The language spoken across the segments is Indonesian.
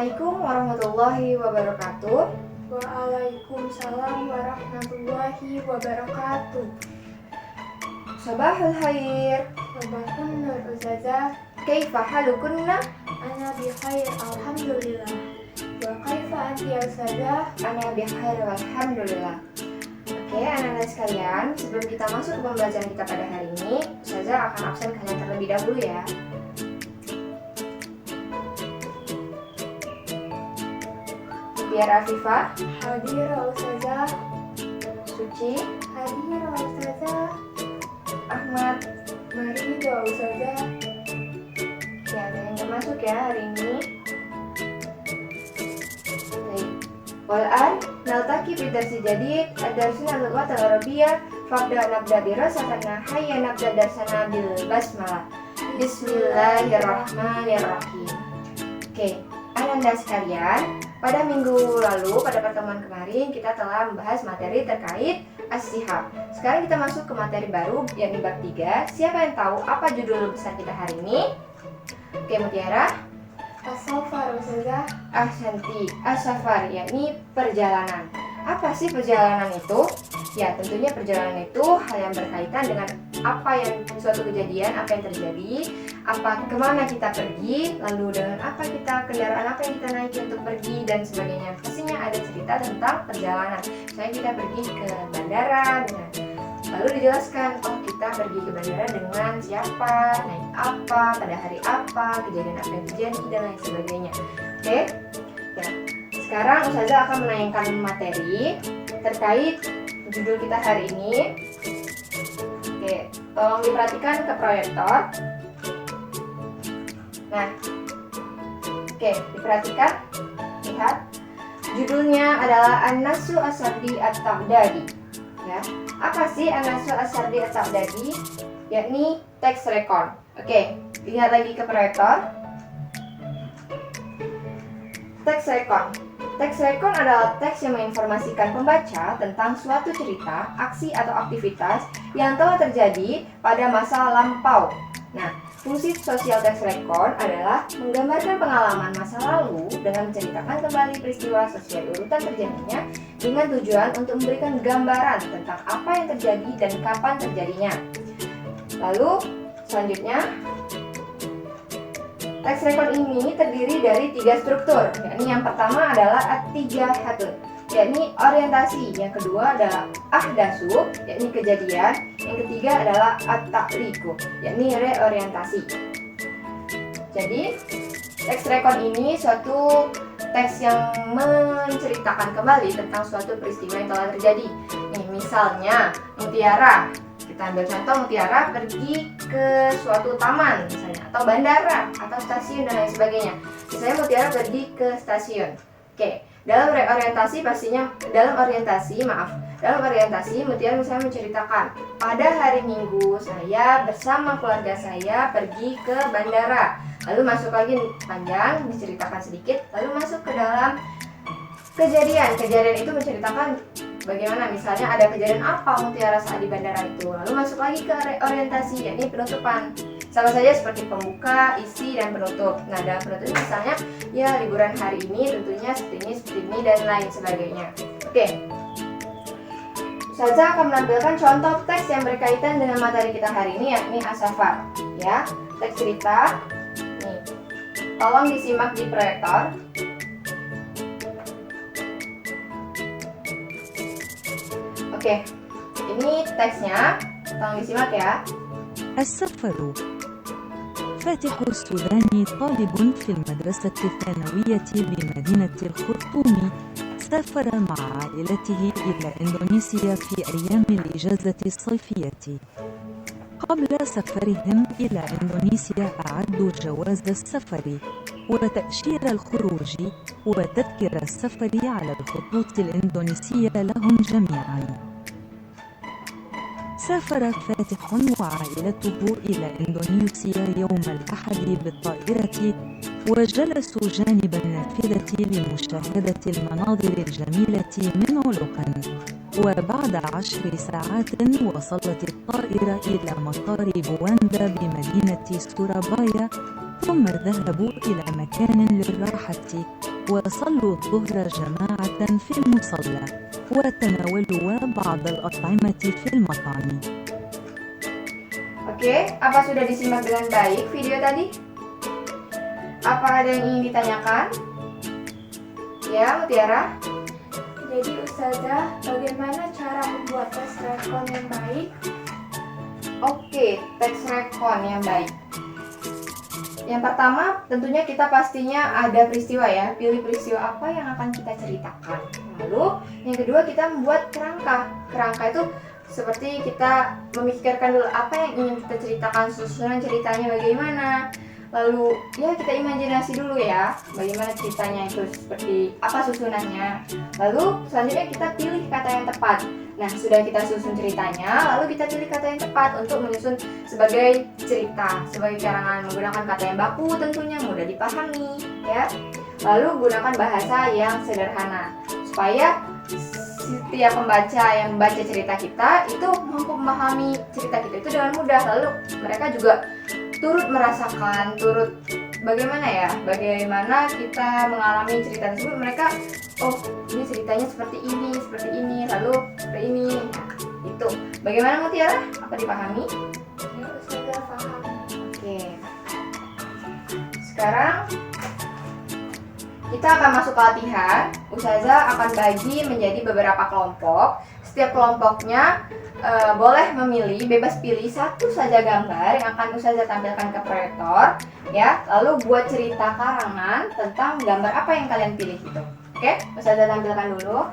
Assalamualaikum warahmatullahi wabarakatuh. Waalaikumsalam warahmatullahi wabarakatuh. Sabahul khair. Sabahun nur Ustazah. Kaifa halukunna? Ana bi khair alhamdulillah. Wa kaifa anti ya Ustazah? Ana bi khair alhamdulillah. Oke, anak-anak sekalian, sebelum kita masuk ke pembelajaran kita pada hari ini, Ustazah akan absen kalian terlebih dahulu ya. Biar Afifah, Hadir Ustazah. Suci, Hadir Ustazah. Ahmad, Mari doa Ustazah. ya ada yang termasuk ya hari ini. Baik. Wal'an naltaki bidarsi jadid ad-darsuna al-lughat al-arabiyyah fabda nabda dirasatana hayya nabda darsana bil basmalah. Bismillahirrahmanirrahim. Oke, anak-anak sekalian, pada minggu lalu, pada pertemuan kemarin kita telah membahas materi terkait as-sihab. Sekarang kita masuk ke materi baru yakni bab 3. Siapa yang tahu apa judul besar kita hari ini? Oke, Mutiara. As-safar Ustazah. Ahsanti, as-safar yakni perjalanan. Apa sih perjalanan itu? Ya, tentunya perjalanan itu hal yang berkaitan dengan suatu kejadian, apa yang terjadi, kemana kita pergi, lalu dengan kendaraan apa yang kita naiki untuk pergi dan sebagainya. Pastinya ada cerita tentang perjalanan. Misalnya kita pergi ke bandara lalu dijelaskan, kita pergi ke bandara dengan siapa, naik apa, pada hari apa, kejadian apa yang terjadi dan lain sebagainya. Oke? Ya. Sekarang Ustazah akan menayangkan materi terkait judul kita hari ini. Oke, tolong diperhatikan ke proyektor. Nah, oke, diperhatikan. Lihat, judulnya adalah An-Nasu As-Sardi At-Taghdadi. Ya, apa sih An-Nasu As-Sardi At-Taghdadi? Yakni text record. Oke, lihat lagi ke proyektor. Text record. Teks rekon adalah teks yang menginformasikan pembaca tentang suatu cerita, aksi atau aktivitas yang telah terjadi pada masa lampau. Nah, fungsi sosial teks rekon adalah menggambarkan pengalaman masa lalu dengan menceritakan kembali peristiwa sesuai urutan terjadinya dengan tujuan untuk memberikan gambaran tentang apa yang terjadi dan kapan terjadinya. Lalu, selanjutnya, teks rekon ini terdiri dari 3 struktur, yakni yang pertama adalah at-tijahatun, yakni orientasi, yang kedua adalah ahdasu, yakni kejadian, yang ketiga adalah at-ta'liqu, yakni reorientasi. Jadi, teks rekon ini suatu teks yang menceritakan kembali tentang suatu peristiwa yang telah terjadi. Nih, misalnya, Mutiara. Kita ambil contoh, Mutiara pergi ke suatu taman misalnya, atau bandara, atau stasiun dan lain sebagainya. Misalnya Mutiara pergi ke stasiun. Oke, dalam orientasi Mutiara misalnya menceritakan, pada hari Minggu saya bersama keluarga saya pergi ke bandara. Lalu masuk lagi panjang, diceritakan sedikit, lalu masuk ke dalam kejadian itu menceritakan bagaimana misalnya ada kejadian apa Mutiara saat di bandara itu. Lalu masuk lagi ke orientasi, yakni penutupan. Sama saja seperti pembuka, isi, dan penutup. Nah, dalam penutup misalnya, ya liburan hari ini tentunya seperti ini, dan lain sebagainya. Oke. Ustazah akan menampilkan contoh teks yang berkaitan dengan materi kita hari ini, yakni as-safar. Ya, teks cerita. Nih, tolong disimak di proyektor. Oke, ini teksnya, tolong disimak ya. السفر. فاتح السوداني طالب في المدرسة الثانوية بمدينة الخرطوم سافر مع عائلته إلى إندونيسيا في أيام الإجازة الصيفية. قبل سفرهم إلى إندونيسيا أعدوا جواز السفر وتأشيرة الخروج وتذكرة السفر على الخطوط الإندونيسية لهم جميعا. سافر فاتح وعائلته إلى إندونيسيا يوم الأحد بالطائرة وجلسوا جانب النافذة لمشاهدة المناظر الجميلة من علقا. وبعد 10 ساعات وصلت الطائرة إلى مطار بواندا بمدينة سورابايا ثم ذهبوا إلى مكان للراحة وصلوا الظهر جماعة في المصلى وتناولوا بعض الأطعمة في المطعم. Oke, apa sudah disimak dengan baik video tadi? Apa ada yang ingin ditanyakan? Ya, Mutiara? Jadi Ustazah, bagaimana cara membuat tes rekon yang baik? Oke, teks rekon yang baik. Yang pertama, tentunya kita pastinya ada peristiwa ya. Pilih peristiwa apa yang akan kita ceritakan. Lalu, yang kedua kita membuat kerangka. Kerangka itu seperti kita memikirkan dulu apa yang ingin kita ceritakan, susunan ceritanya bagaimana. Lalu, ya kita imajinasi dulu ya, bagaimana ceritanya itu, seperti apa susunannya. Lalu, selanjutnya kita pilih kata yang tepat. Nah, sudah kita susun ceritanya, lalu kita pilih kata yang tepat untuk menyusun sebagai cerita, sebagai karangan, menggunakan kata yang baku tentunya mudah dipahami, ya. Lalu gunakan bahasa yang sederhana supaya setiap pembaca yang membaca cerita kita itu mampu memahami cerita kita itu dengan mudah. Lalu mereka juga turut merasakan, turut bagaimana kita mengalami cerita tersebut. Mereka, oh ini ceritanya seperti ini, lalu seperti ini. Itu. Bagaimana Mutiara? Apa dipahami? Ya, Ustazah paham. Oke. Sekarang kita akan masuk ke latihan. Ustazah akan bagi menjadi beberapa kelompok. Setiap kelompoknya boleh memilih, bebas pilih satu saja gambar yang akan Ustazah tampilkan ke proyektor, ya. Lalu buat cerita karangan tentang gambar apa yang kalian pilih itu. Oke, Ustazah tampilkan dulu.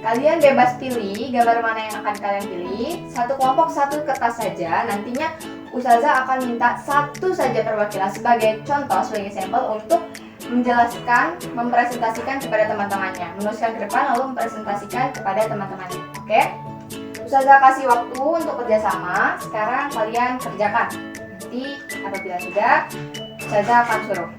Kalian bebas pilih gambar mana yang akan kalian pilih. Satu kelompok satu kertas saja. Nantinya Ustazah akan minta satu saja perwakilan sebagai contoh, sebagai sampel untuk menjelaskan, mempresentasikan kepada teman-temannya, menuliskan ke depan lalu mempresentasikan kepada teman-temannya. Oke? Ustazah kasih waktu untuk kerjasama. Sekarang kalian kerjakan. Nanti apabila sudah, Ustazah akan suruh.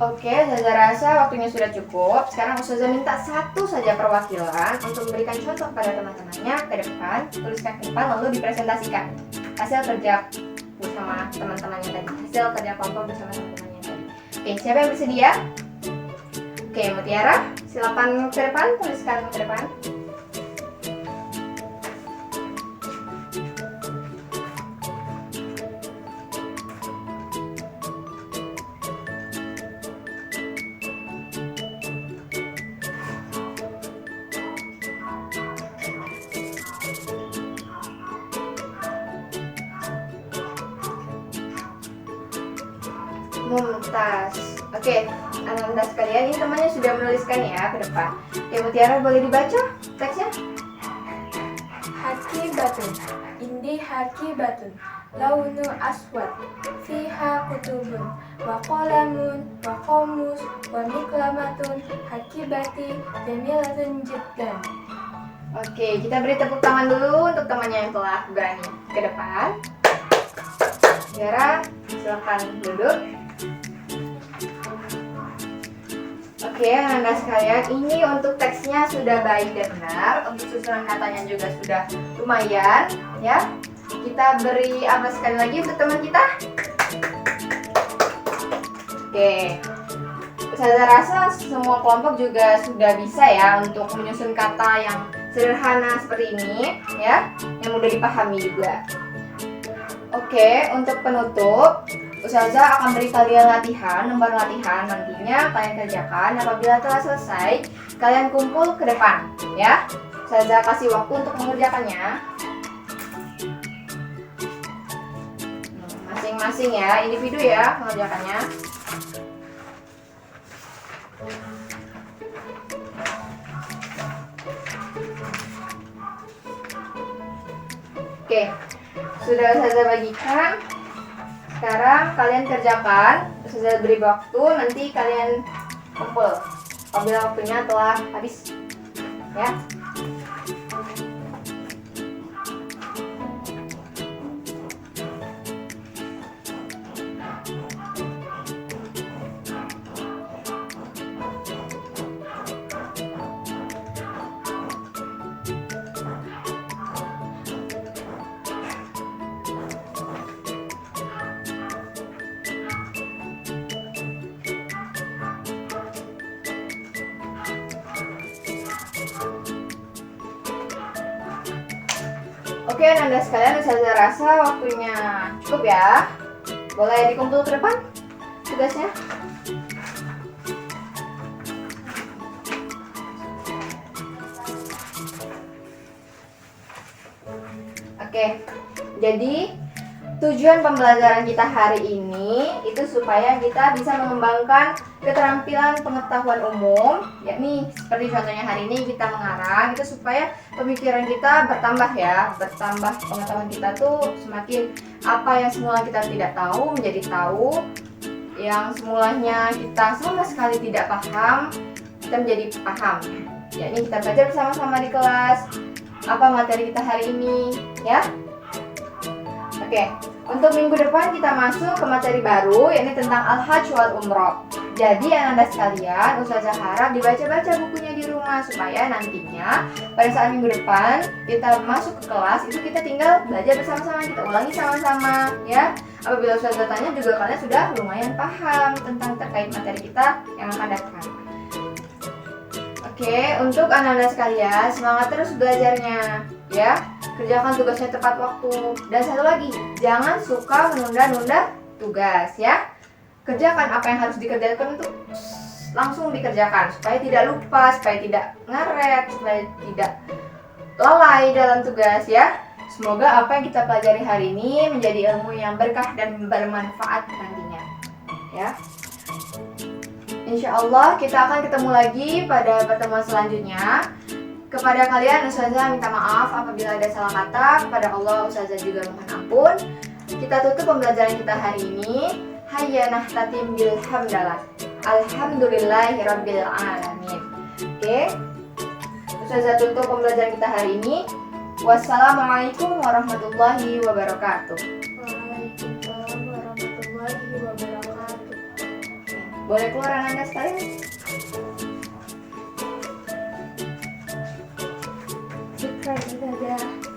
Oke, Ustazah rasa waktunya sudah cukup. Sekarang Ustazah minta satu saja perwakilan untuk memberikan contoh kepada teman-temannya ke depan, tuliskan ke depan lalu dipresentasikan hasil kerja bersama teman-temannya tadi, hasil kerja kelompok bersama teman-temannya tadi. Oke, siapa yang bersedia? Oke, Mutiara, silakan ke depan, tuliskan ke depan. Mumtaz. Oke, anak-anak sekalian, ini temannya sudah menuliskan ya ke depan. Oke, Mutiara boleh dibaca teksnya? Hakibatun. Indi hakibatun. Launu aswad. Fiha kutubun. Wa qalamun. Wa qamus. Wa miklamatun. Hakibati. Jamilatun jiddan. Oke, kita beri tepuk tangan dulu untuk temannya yang telah berani ke depan. Mutiara, silakan duduk. Oke, anak-anak sekalian, ini untuk teksnya sudah baik dan benar. Untuk susunan katanya juga sudah lumayan, ya. Kita beri apa sekali lagi untuk teman kita? Oke. Saya rasa semua kelompok juga sudah bisa ya untuk menyusun kata yang sederhana seperti ini, ya, yang mudah dipahami juga. Oke, untuk penutup, Ustazah akan beri kalian latihan, lembar latihan nantinya kalian kerjakan. Apabila telah selesai, kalian kumpul ke depan, ya. Ustazah kasih waktu untuk mengerjakannya. Masing-masing ya, individu ya mengerjakannya. Oke, sudah Ustazah bagikan. Sekarang kalian kerjakan. Ustazah beri waktu, nanti kalian kumpul apabila waktunya telah habis. Ya. Oke, Anda sekalian, Ustazah rasa waktunya cukup ya. Boleh dikumpul ke depan tugasnya. Oke, jadi tujuan pembelajaran kita hari ini itu supaya kita bisa mengembangkan keterampilan pengetahuan umum, yakni seperti contohnya hari ini kita mengarang, itu supaya pemikiran kita bertambah ya, bertambah pengetahuan kita tuh semakin apa yang semula kita tidak tahu menjadi tahu, yang semulanya kita sama sekali tidak paham kita menjadi paham, yakni kita belajar bersama-sama di kelas apa materi kita hari ini ya. Oke, untuk minggu depan kita masuk ke materi baru, yakni tentang Al-Hajj wal Umroh. Jadi Anda sekalian, Ustazah harap dibaca-baca bukunya di rumah supaya nantinya pada saat minggu depan kita masuk ke kelas itu kita tinggal belajar bersama-sama, kita ulangi sama-sama ya. Apabila Ustazah tanya juga kalian sudah lumayan paham tentang terkait materi kita yang akan datang. Oke, untuk anak-anak sekalian semangat terus belajarnya ya. Kerjakan tugasnya tepat waktu. Dan satu lagi, jangan suka menunda-nunda tugas ya. Kerjakan apa yang harus dikerjakan itu langsung dikerjakan supaya tidak lupa, supaya tidak ngaret, supaya tidak lalai dalam tugas ya. Semoga apa yang kita pelajari hari ini menjadi ilmu yang berkah dan bermanfaat nantinya ya. Insya Allah kita akan ketemu lagi pada pertemuan selanjutnya. Kepada kalian Ustazah minta maaf apabila ada salah kata. Kepada Allah Ustazah juga mohon ampun. Kita tutup pembelajaran kita hari ini. Hayya nahtatim bil hamdalah. Alhamdulillahirabbil alamin. Oke. Ustazah tutup pembelajaran kita hari ini. Wassalamualaikum warahmatullahi wabarakatuh. Waalaikumsalam warahmatullahi wabarakatuh. Boleh keluar anak-anak sekalian? Syukran Ustazah.